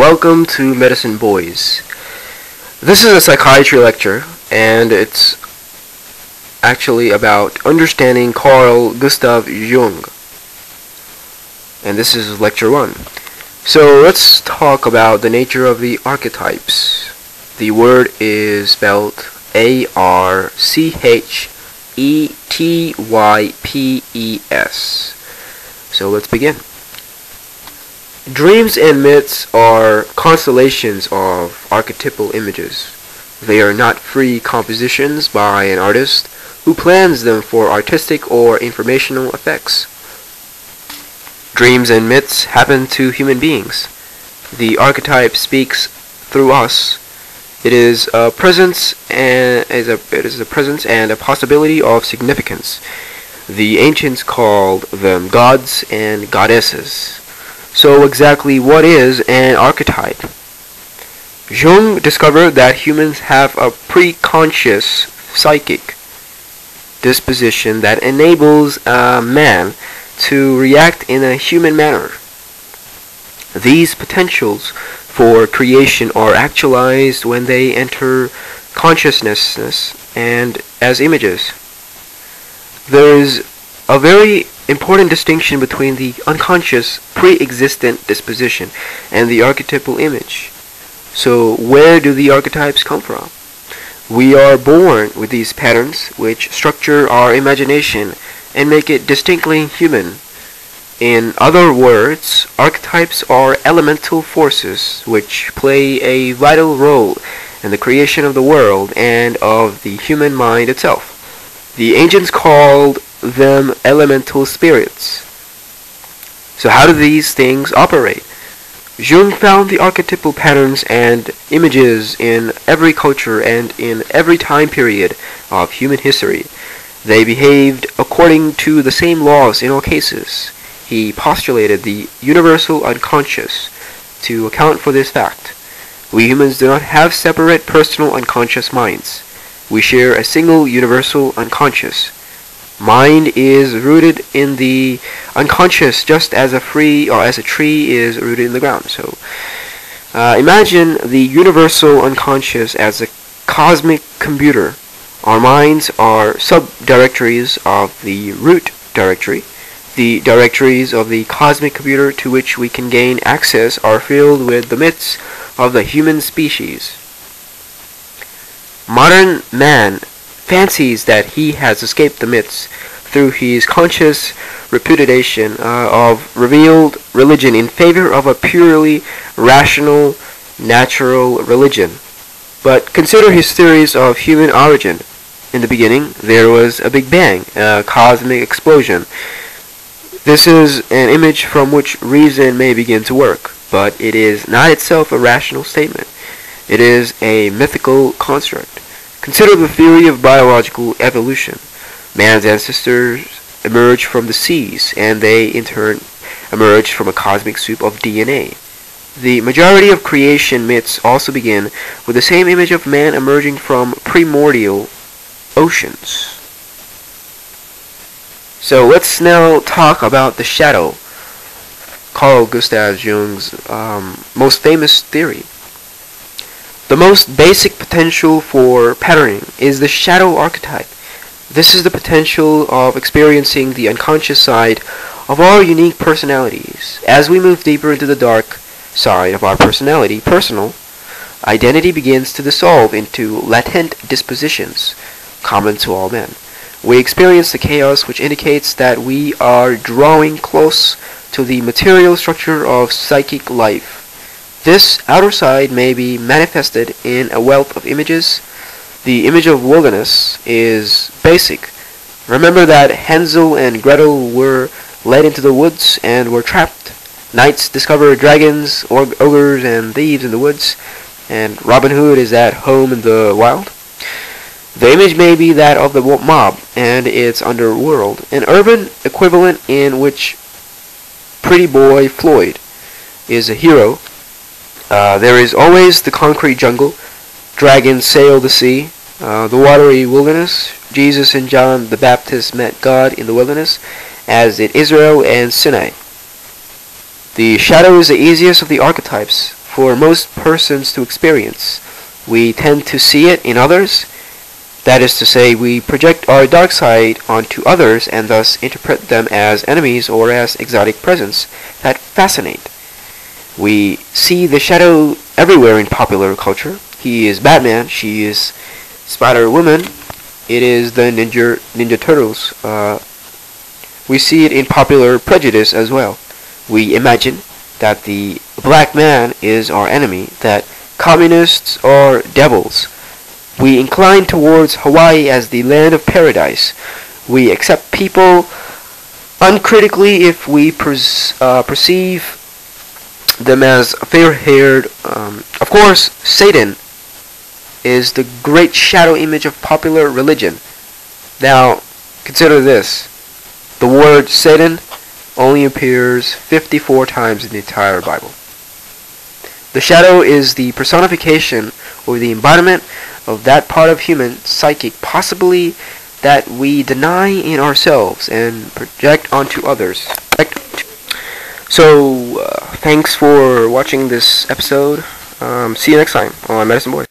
welcome to Medicine Boys. This is a psychiatry lecture, and it's actually about understanding Carl Gustav Jung. And this is lecture 1. So let's talk about the nature of the archetypes. The word is spelled archetypes. So let's begin. Dreams and myths are constellations of archetypal images. They are not free compositions by an artist who plans them for artistic or informational effects. Dreams and myths happen to human beings. The archetype speaks through us. It is a presence and a possibility of significance. The ancients called them gods and goddesses. So exactly what is an archetype? Jung discovered that humans have a preconscious psychic disposition that enables a man to react in a human manner. These potentials for creation are actualized when they enter consciousness and as images. There is a very important distinction between the unconscious pre-existent disposition and the archetypal image. So where do the archetypes come from? We are born with these patterns which structure our imagination and make it distinctly human. In other words, archetypes are elemental forces which play a vital role in the creation of the world and of the human mind itself. The ancients called them elemental spirits. So how do these things operate? Jung found the archetypal patterns and images in every culture and in every time period of human history. They behaved according to the same laws in all cases. He postulated the universal unconscious to account for this fact. We humans do not have separate personal unconscious minds. We share a single universal unconscious. Mind is rooted in the unconscious just as a tree is rooted in the ground. So imagine the universal unconscious as a cosmic computer. Our minds are subdirectories of the root directory. The directories of the cosmic computer to which we can gain access are filled with the myths of the human species. Modern man fancies that he has escaped the myths through his conscious repudiation of revealed religion in favor of a purely rational, natural religion. But consider his theories of human origin. In the beginning, there was a Big Bang, a cosmic explosion. This is an image from which reason may begin to work, but it is not itself a rational statement. It is a mythical construct. Consider the theory of biological evolution. Man's ancestors emerged from the seas, and they in turn emerged from a cosmic soup of DNA. The majority of creation myths also begin with the same image of man emerging from primordial oceans. So let's now talk about the shadow, Carl Gustav Jung's most famous theory. The most basic potential for patterning is the shadow archetype. This is the potential of experiencing the unconscious side of our unique personalities. As we move deeper into the dark side of our personality, personal identity begins to dissolve into latent dispositions common to all men. We experience the chaos which indicates that we are drawing close to the material structure of psychic life. This outer side may be manifested in a wealth of images. The image of wilderness is basic. Remember that Hansel and Gretel were led into the woods and were trapped. Knights discover dragons, ogres, and thieves in the woods, and Robin Hood is at home in the wild. The image may be that of the mob and its underworld, an urban equivalent in which Pretty Boy Floyd is a hero. There is always the concrete jungle. Dragons sail the sea. The watery wilderness. Jesus and John the Baptist met God in the wilderness, as in Israel and Sinai. The shadow is the easiest of the archetypes. for most persons to experience. We tend to see it in others. That is to say, we project our dark side onto others and thus interpret them as enemies or as exotic presence that fascinate. We see the shadow everywhere in popular culture. He is Batman, she is Spider-Woman, it is the Ninja Turtles. We see it in popular prejudice as well. We imagine that the black man is our enemy, that communists are devils. We incline towards Hawaii as the land of paradise. We accept people uncritically if we perceive them as fair-haired. Of course, Satan is the great shadow image of popular religion. Now, consider this. The word Satan only appears 54 times in the entire Bible. The shadow is the personification or the embodiment of that part of human psychic possibly that we deny in ourselves and project onto others. So, thanks for watching this episode. See you next time on Medicine Boys.